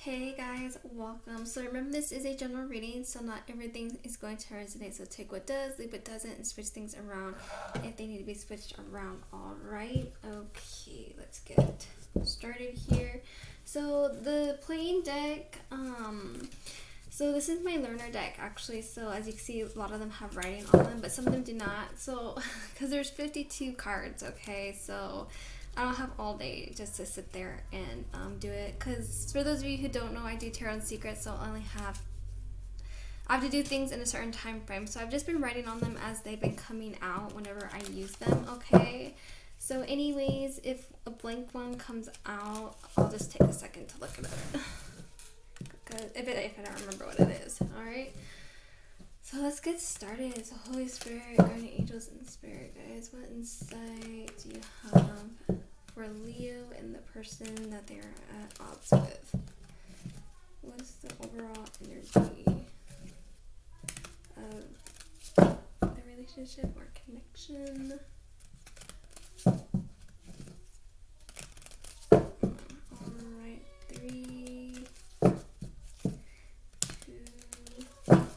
Hey guys, welcome. So remember, this is a general reading, so not everything is going to resonate. So take what does, leave what doesn't, and switch things around if they need to be switched around. All right. Okay, let's get started here. So the plain deck. So this is my learner deck actually. So as you can see, a lot of them have writing on them, but some of them do not. So because there's 52 cards. Okay, so I don't have all day just to sit there and do it, because for those of you who don't know, I do tarot and secrets, so I have to do things in a certain time frame. So I've just been writing on them as they've been coming out whenever I use them. Okay, so anyways, if a blank one comes out, I'll just take a second to look at it, because if I don't remember what it is. All right, so let's get started. So Holy Spirit, guardian angels, and spirit guides, what insight do you have for Leo and the person that they're at odds with? What's the overall energy of the relationship or connection? Alright, 3, 2, 1,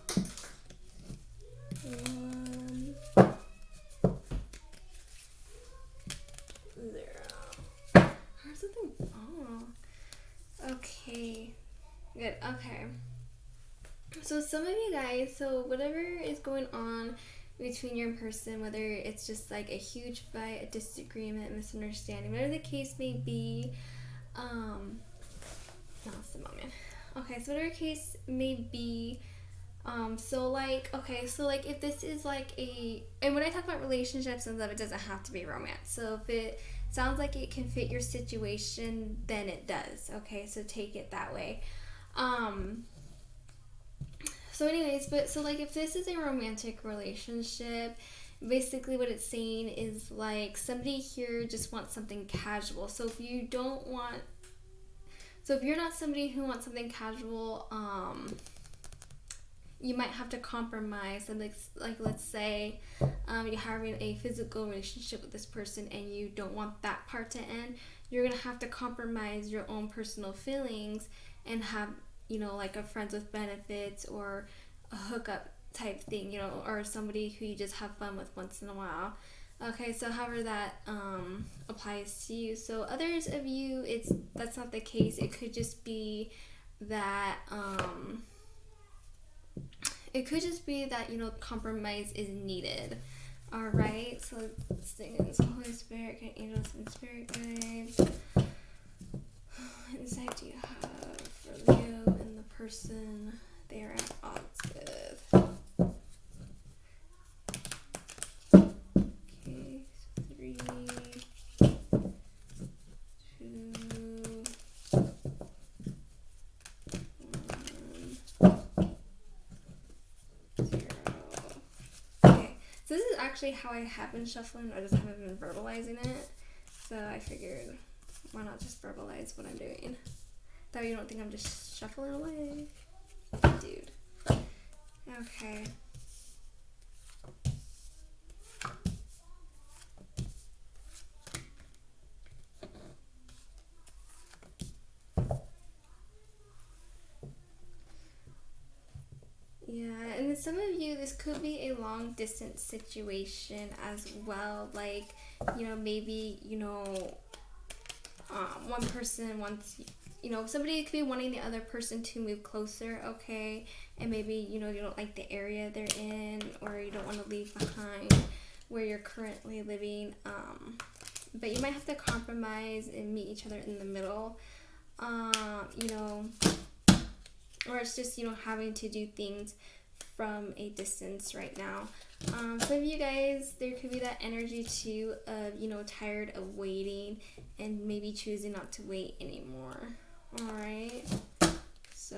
0. Or something. Oh. Okay. Good. Okay. So some of you guys, so whatever is going on between your person, whether it's just like a huge fight, a disagreement, misunderstanding, whatever the case may be, that's the moment. Okay, so whatever case may be, so like if this is like and when I talk about relationships and love, it doesn't have to be romance. So if it sounds like it can fit your situation, then it does. Okay, so take it that way. So anyways, but so like if this is a romantic relationship, basically what it's saying is like somebody here just wants something casual. So if you're not somebody who wants something casual, you might have to compromise. And like let's say you're having a physical relationship with this person and you don't want that part to end, you're gonna have to compromise your own personal feelings and have, like a friends with benefits or a hookup type thing, or somebody who you just have fun with once in a while. Okay, so however that applies to you. So others of you, that's not the case. It could just be that compromise is needed. All right, so let's sing in Holy Spirit, angels, and spirit guides. What insight do you have for Leo and the person they are at odds with? Okay, so 3, 2, 1, 0. Okay, so this is actually how I have been shuffling. I just haven't been verbalizing it. So I figured, why not just verbalize what I'm doing? That way you don't think I'm just shuffling away. Dude. Okay. Yeah, and then some of you, this could be a long distance situation as well. Like, maybe, one person wants, somebody could be wanting the other person to move closer, okay? And maybe, you don't like the area they're in, or you don't want to leave behind where you're currently living. But you might have to compromise and meet each other in the middle, or it's just, having to do things from a distance right now. Some of you guys, there could be that energy too of, tired of waiting and maybe choosing not to wait anymore. All right. So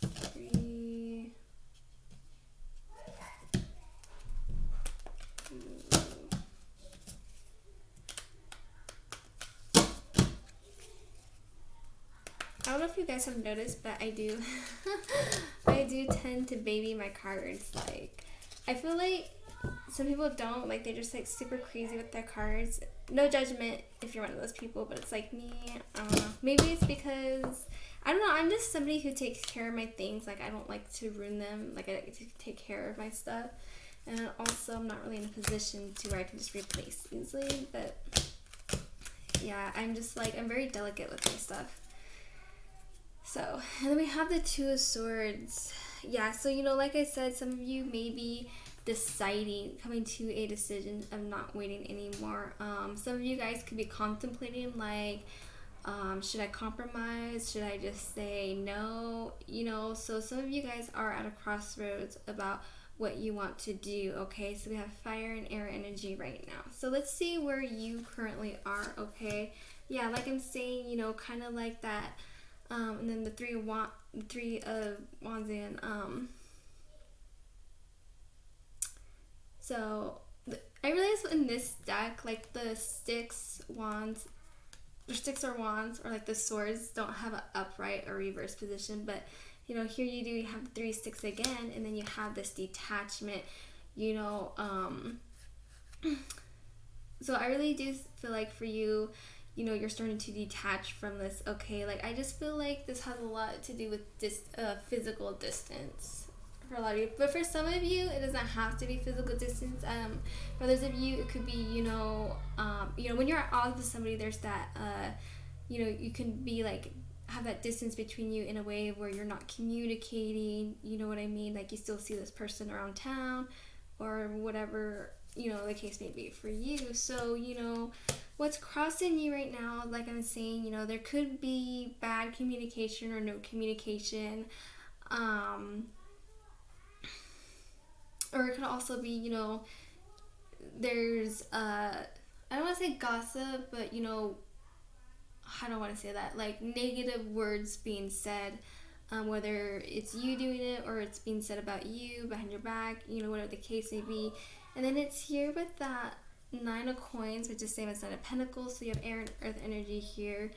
3, 2. I don't know if you guys have noticed, but I do I do tend to baby my cards. Like, I feel like some people don't, like, they're just like super crazy with their cards. No judgment if you're one of those people, but it's like me, I don't know, maybe it's because I don't know, I'm just somebody who takes care of my things. Like, I don't like to ruin them. Like, I like to take care of my stuff. And also, I'm not really in a position to where I can just replace easily. But, yeah, I'm just, like, I'm very delicate with my stuff. So, and then we have the Two of Swords. Yeah, so, you know, like I said, some of you may be deciding, coming to a decision of not waiting anymore. Some of you guys could be contemplating, like, should I compromise? Should I just say no? You know, so some of you guys are at a crossroads about what you want to do, okay? So we have fire and air energy right now. So let's see where you currently are, okay? Yeah, like I'm saying, you know, kind of like that. And then the Three of Wands and, so I realized in this deck, like the sticks or wands, or like the swords don't have an upright or reverse position, but you know, here you do, you have 3 sticks again, and then you have this detachment, you know. So I really do feel like for you, you know, you're starting to detach from this, okay? Like, I just feel like this has a lot to do with physical distance for a lot of you. But for some of you, it doesn't have to be physical distance. For others of you, it could be, you know, when you're at odds with somebody, there's that, you know, you can be like, have that distance between you in a way where you're not communicating, you know what I mean? Like, you still see this person around town or whatever, you know, the case may be for you. So, you know, what's crossing you right now, like I'm saying, you know, there could be bad communication or no communication. Or it could also be, you know, there's, I don't want to say gossip, but, you know, I don't want to say that, like negative words being said, whether it's you doing it or it's being said about you behind your back, you know, whatever the case may be. And then it's here with that 9 of Coins, which is same as 9 of Pentacles, so you have air and earth energy here.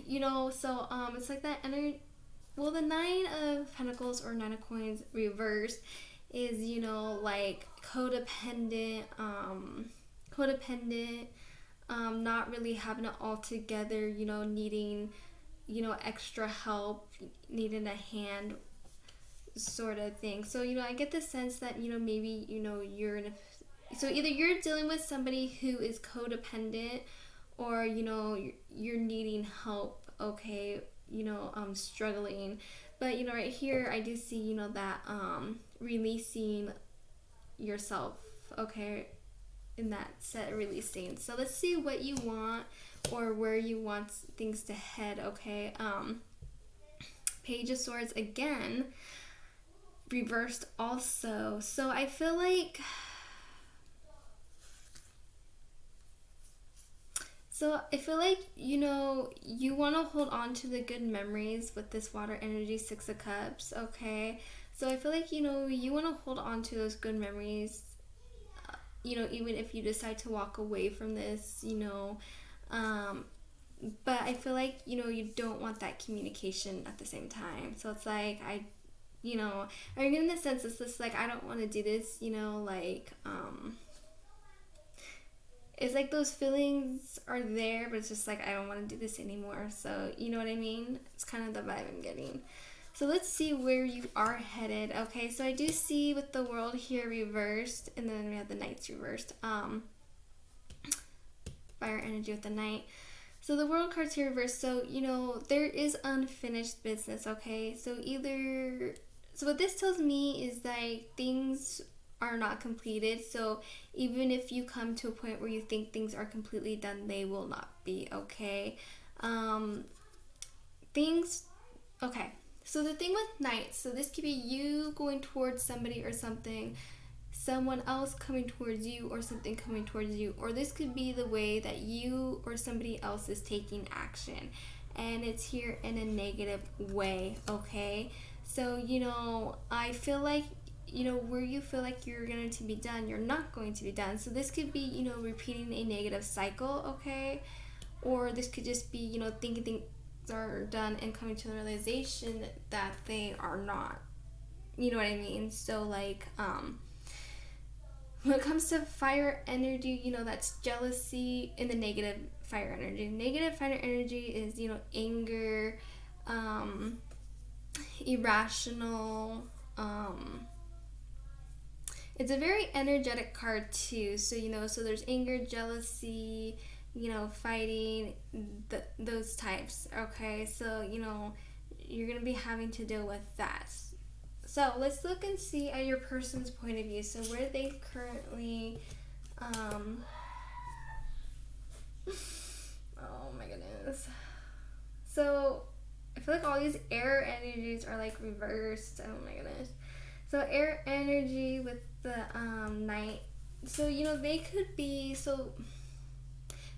You know, so it's like that energy. Well, the 9 of Pentacles or 9 of Coins reversed is, you know, like codependent, not really having it all together, you know, needing, you know, extra help, needing a hand sort of thing. So, you know, I get the sense that, you know, maybe, you know, you're in a, so either you're dealing with somebody who is codependent, or, you know, you're needing help, okay, you know, struggling. But, you know, right here, I do see, you know, that releasing yourself, okay, in that set releasing. So let's see what you want or where you want things to head, okay? Page of Swords again, reversed also. So I feel like, you know, you want to hold on to the good memories with this water energy, 6 of Cups, okay? So I feel like, you know, you want to hold on to those good memories, you know, even if you decide to walk away from this, you know, but I feel like, you know, you don't want that communication at the same time. So it's like, you know, are you getting the sense it's just like, I don't want to do this, you know, like, it's like those feelings are there, but it's just like, I don't want to do this anymore. So, you know what I mean? It's kind of the vibe I'm getting. So let's see where you are headed. Okay, so I do see with the World here reversed, and then we have the Knights reversed. Fire energy with the Knight. So the World card's here reversed. So, you know, there is unfinished business, okay? So so what this tells me is that things are not completed. So even if you come to a point where you think things are completely done, they will not be, okay? Okay. So the thing with Knights, so this could be you going towards somebody or something, someone else coming towards you, or something coming towards you, or this could be the way that you or somebody else is taking action, and it's here in a negative way, okay? So, you know, I feel like, you know, where you feel like you're going to be done, you're not going to be done. So this could be, you know, repeating a negative cycle, okay? Or this could just be, you know, thinking things are done and coming to the realization that they are not. You know what I mean? So, like, when it comes to fire energy, that's jealousy in the negative fire energy. Negative fire energy is, anger, irrational. It's a very energetic card too. So, so there's anger, jealousy, fighting, those types. Okay, so, you're going to be having to deal with that. So let's look and see at your person's point of view. So where they currently, oh my goodness. So I feel like all these air energies are like reversed. Oh my goodness. So air energy with the night. So, they could be, so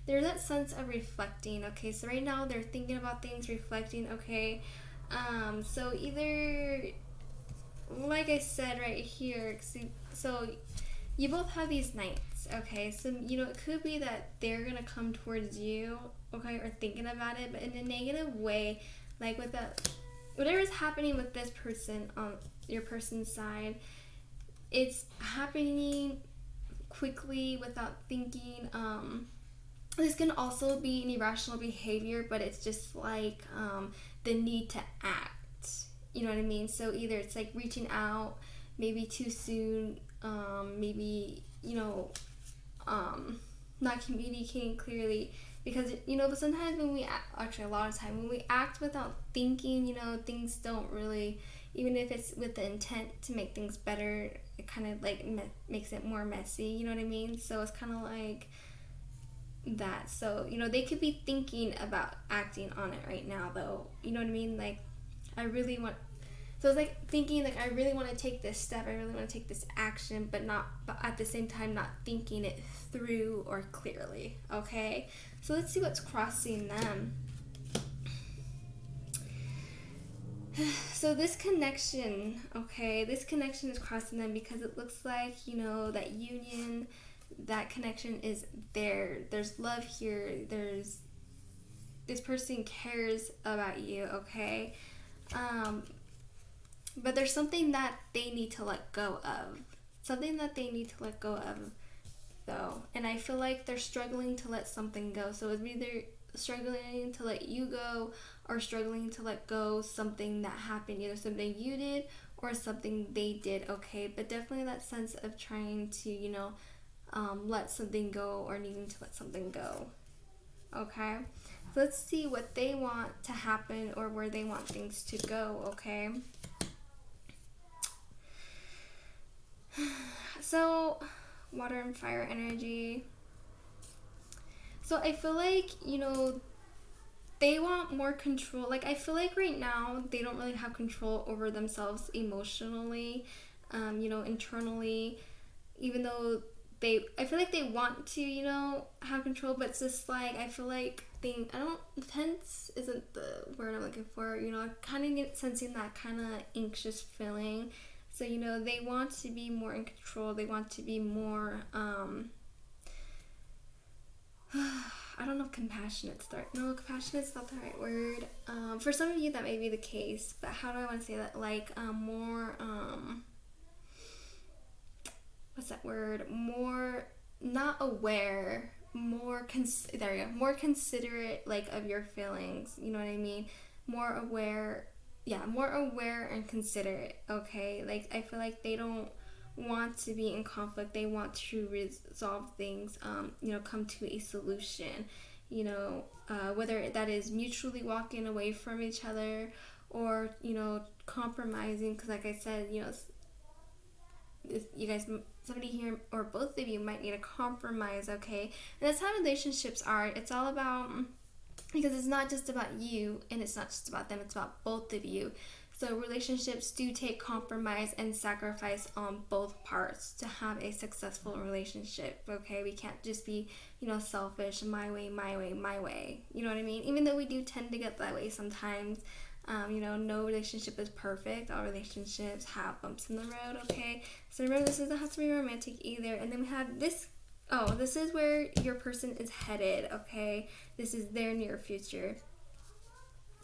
there's that sense of reflecting. Okay, so right now they're thinking about things, reflecting. Okay, so either, like I said right here, so you both have these nights, okay? So, it could be that they're going to come towards you, okay, or thinking about it, but in a negative way, like with that, whatever's happening with this person on your person's side, it's happening quickly without thinking. This can also be an irrational behavior, but it's just like the need to act. You know what I mean? So either it's like reaching out, maybe too soon, maybe, not communicating clearly. Because, but sometimes when we act, actually a lot of time, when we act without thinking, things don't really, even if it's with the intent to make things better, it kind of like makes it more messy. You know what I mean? So it's kind of like that. So, they could be thinking about acting on it right now, though. You know what I mean? Like, so it's like thinking, like, I really want to take this step, I really want to take this action, but at the same time not thinking it through or clearly. Okay, so let's see what's crossing them. So this connection is crossing them because it looks like, that union, that connection is there. There's love here. This person cares about you, okay? But there's something that they need to let go of. Though. And I feel like they're struggling to let something go. So it's either struggling to let you go or struggling to let go something that happened, either something you did or something they did, okay? But definitely that sense of trying to, let something go or needing to let something go, okay? So let's see what they want to happen or where they want things to go, okay? So, water and fire energy. So I feel like, they want more control. Like, I feel like right now they don't really have control over themselves emotionally, internally, even though I feel like they want to, have control, but it's just like, I feel like tense isn't the word I'm looking for, I kind of get sensing that kind of anxious feeling. So, they want to be more in control. They want to be more, I don't know if compassionate's not the right word. For some of you that may be the case, but how do I want to say that? Like, more, what's that word? More, not aware, more considerate, like, of your feelings. You know what I mean? More aware and considerate, okay? Like, I feel like they don't want to be in conflict. They want to resolve things, come to a solution, whether that is mutually walking away from each other or, compromising, because like I said, you guys, somebody here or both of you might need a compromise, okay? And that's how relationships are. It's all about, because it's not just about you and it's not just about them, it's about both of you. So relationships do take compromise and sacrifice on both parts to have a successful relationship, okay? We can't just be, selfish, my way. You know what I mean? Even though we do tend to get that way sometimes, no relationship is perfect. All relationships have bumps in the road, okay? So remember, this doesn't have to be romantic either. And then we have this. Oh, this is where your person is headed, okay? This is their near future.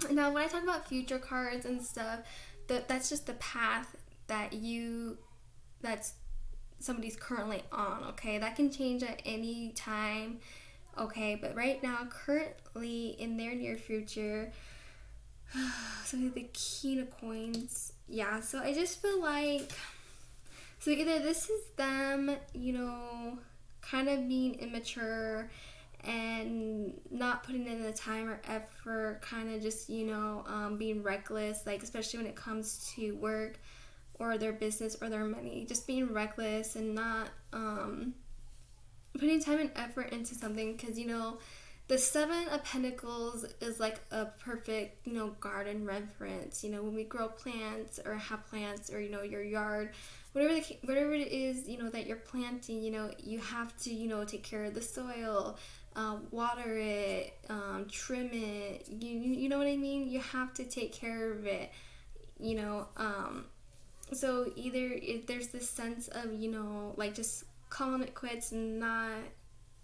Now, when I talk about future cards and stuff, that's just the path that's somebody's currently on, okay? That can change at any time, okay? But right now, currently, in their near future, so the King of Coins, yeah, so I just feel like, so either this is them, kind of being immature and not putting in the time or effort, kind of just, being reckless, like, especially when it comes to work or their business or their money, just being reckless and not putting time and effort into something, because, the Seven of Pentacles is like a perfect, garden reference. When we grow plants or have plants, or, your yard, whatever it is, that you're planting, you have to, take care of the soil, water it, trim it, you know what I mean? You have to take care of it, so either if there's this sense of, like just calling it quits and not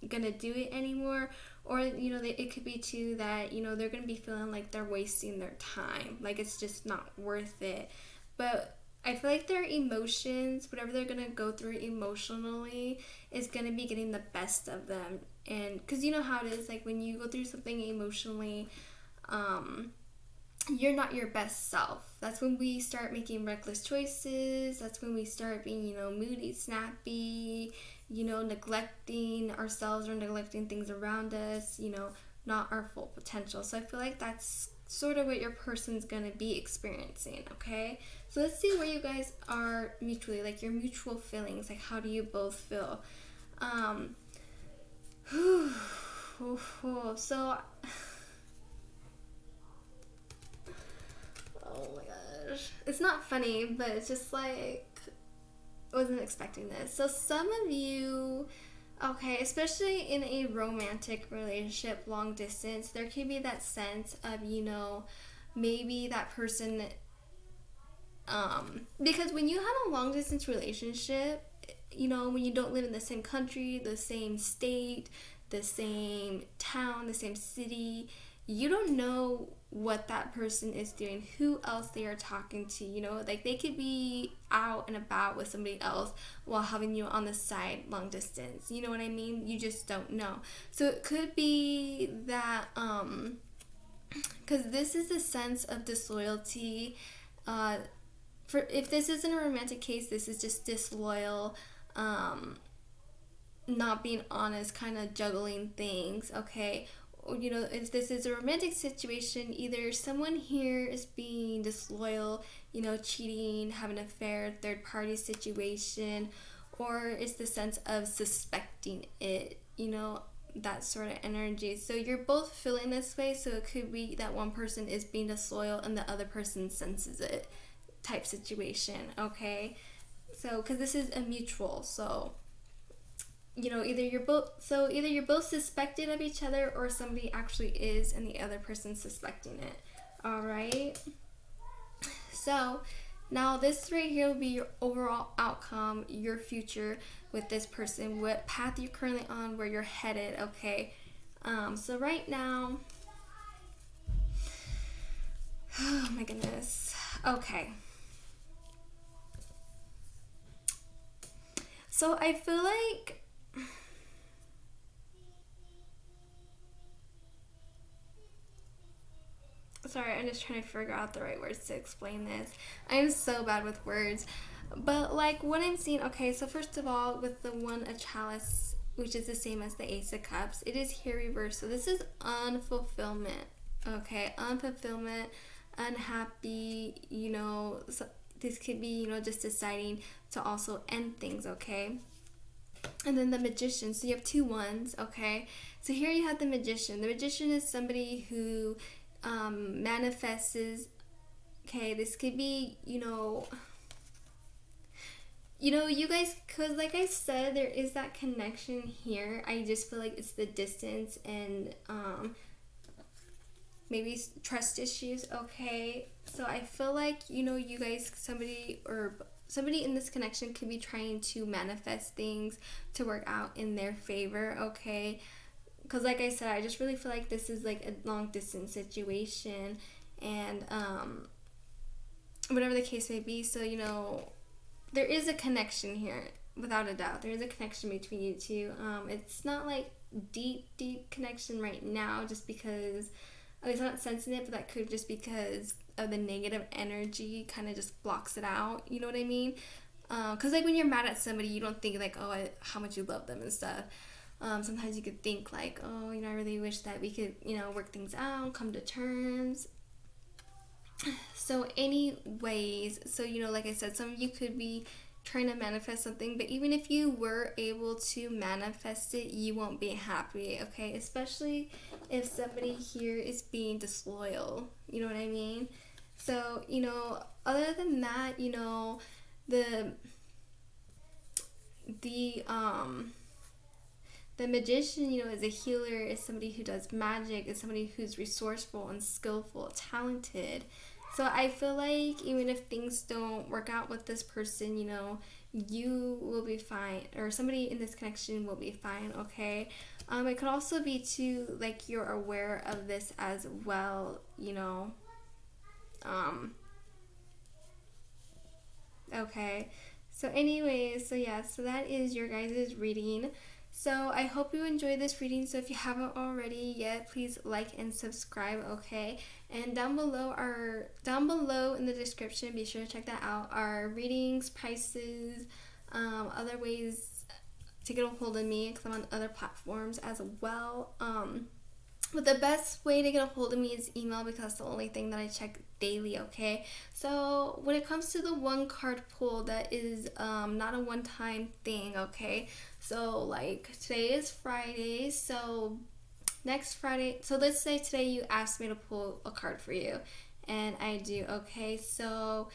gonna do it anymore, or it could be too that they're gonna be feeling like they're wasting their time, like it's just not worth it. But I feel like their emotions, whatever they're gonna go through emotionally, is gonna be getting the best of them. And because you know how it is, like when you go through something emotionally, you're not your best self. That's when we start making reckless choices. That's when we start being, moody, snappy, neglecting ourselves or neglecting things around us, not our full potential. So I feel like that's sort of what your person's going to be experiencing, okay? So let's see where you guys are mutually, like your mutual feelings, like how do you both feel? So... oh my gosh. It's not funny, but it's just like, I wasn't expecting this. So some of you, okay, especially in a romantic relationship, long distance, there can be that sense of, maybe that person, because when you have a long distance relationship, when you don't live in the same country, the same state, the same town, the same city, you don't know what that person is doing, who else they are talking to, like they could be out and about with somebody else while having you on the side long distance, you know what I mean? You just don't know. So it could be that, because this is a sense of disloyalty, for if this isn't a romantic case, this is just disloyal, not being honest, kind of juggling things, okay? If this is a romantic situation, either someone here is being disloyal, cheating, having an affair, third party situation, or it's the sense of suspecting it, that sort of energy. So you're both feeling this way, so it could be that one person is being disloyal and the other person senses it type situation, okay? So, because this is a mutual, so... either you're both suspected of each other, or somebody actually is and the other person's suspecting it. All right. So now this right here will be your overall outcome, your future with this person, what path you're currently on, where you're headed. Okay. So right now, oh my goodness. Okay. So I feel like, sorry, I'm just trying to figure out the right words to explain this. I'm so bad with words. But like what I'm seeing, okay, so first of all, with the One of Chalice, which is the same as the Ace of Cups, it is here reversed. So this is unfulfillment, okay? Unfulfillment, unhappy, so this could be, just deciding to also end things, okay? And then the Magician, so you have two ones, okay? So here you have the Magician. The Magician is somebody who manifests, okay? This could be, you guys, because like I said, there is that connection here. I just feel like it's the distance and maybe trust issues, okay? So I feel like, you guys, somebody in this connection could be trying to manifest things to work out in their favor, okay? Because like I said, I just really feel like this is like a long distance situation, and whatever the case may be. So there is a connection here. without a doubt, there is a connection between you two. It's not like deep connection right now, just because, at least I'm not sensing it, but that could just because of the negative energy kind of just blocks it out. You know what I mean? Because like when you're mad at somebody, you don't think like, oh, how much you love them and stuff. Sometimes you could think like, oh, I really wish that we could, work things out, come to terms. So anyways, so like I said, some of you could be trying to manifest something, but even if you were able to manifest it, you won't be happy, okay? Especially if somebody here is being disloyal, you know what I mean? So, other than that, the magician, is a healer, is somebody who does magic, is somebody who's resourceful and skillful, talented. So I feel like even if things don't work out with this person, you will be fine, or somebody in this connection will be fine, okay? It could also be too, like, you're aware of this as well, okay. So anyways, so that is your guys' reading. So I hope you enjoyed this reading. So if you haven't already yet, please like and subscribe, okay? And down below in the description, be sure to check that out. Our readings, prices, other ways to get a hold of me, because I'm on other platforms as well. But the best way to get a hold of me is email, because that's the only thing that I check daily, okay? So when it comes to the one card pull, that is not a one-time thing, okay? So like today is Friday, so next Friday, so let's say today you asked me to pull a card for you, and I do, okay? So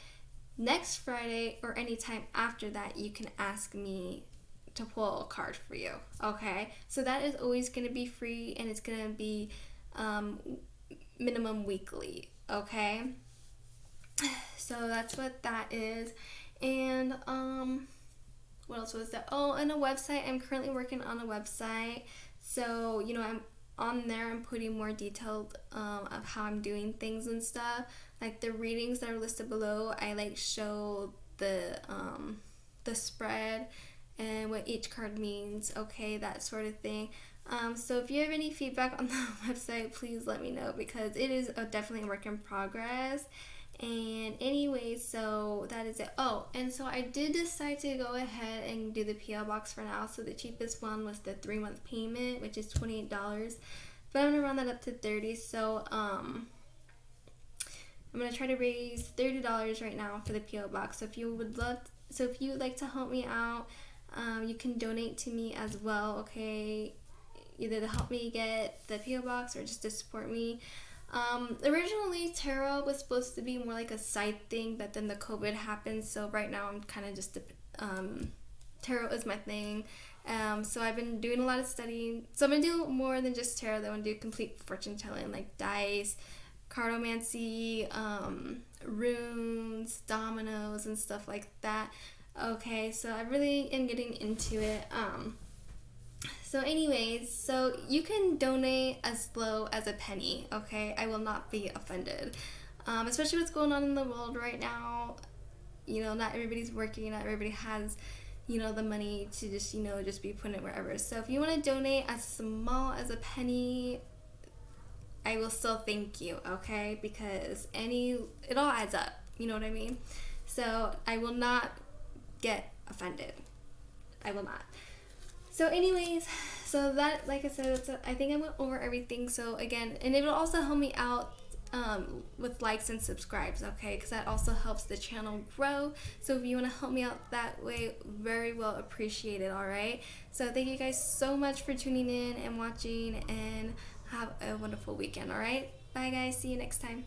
next Friday or anytime after that, you can ask me to pull a card for you, okay? So that is always going to be free, and it's going to be minimum weekly, okay? So that's what that is. And what else was that? Oh, and a website. I'm currently working on a website, so I'm on there. I'm putting more detailed of how I'm doing things and stuff. Like the readings that are listed below, I like show the spread and what each card means, okay, that sort of thing. So if you have any feedback on the website, please let me know, because it is definitely a work in progress. And anyway, so that is it. Oh, and so I did decide to go ahead and do the PO box for now. So the cheapest one was the 3-month payment, which is $28, but I'm gonna round that up to $30. So I'm gonna try to raise $30 right now for the PO box. So if you would like to help me out, you can donate to me as well, okay? Either to help me get the PO box or just to support me. Originally tarot was supposed to be more like a side thing, but then the COVID happened, so right now I'm kind of just tarot is my thing. So I've been doing a lot of studying. So I'm gonna do more than just tarot. I'm gonna do complete fortune telling, like dice, cartomancy, runes, dominoes, and stuff like that. Okay, so I really am getting into it. So anyways, so you can donate as low as a penny, okay? I will not be offended. Especially what's going on in the world right now. Not everybody's working, not everybody has, the money to just, just be putting it wherever. So if you want to donate as small as a penny, I will still thank you, okay? Because it all adds up, you know what I mean? So I will not get offended. I will not. So anyways, so that, like I said, I think I went over everything. So again, and it will also help me out with likes and subscribes, okay? Because that also helps the channel grow. So if you want to help me out that way, very well appreciated, all right? So thank you guys so much for tuning in and watching, and have a wonderful weekend, all right? Bye guys, see you next time.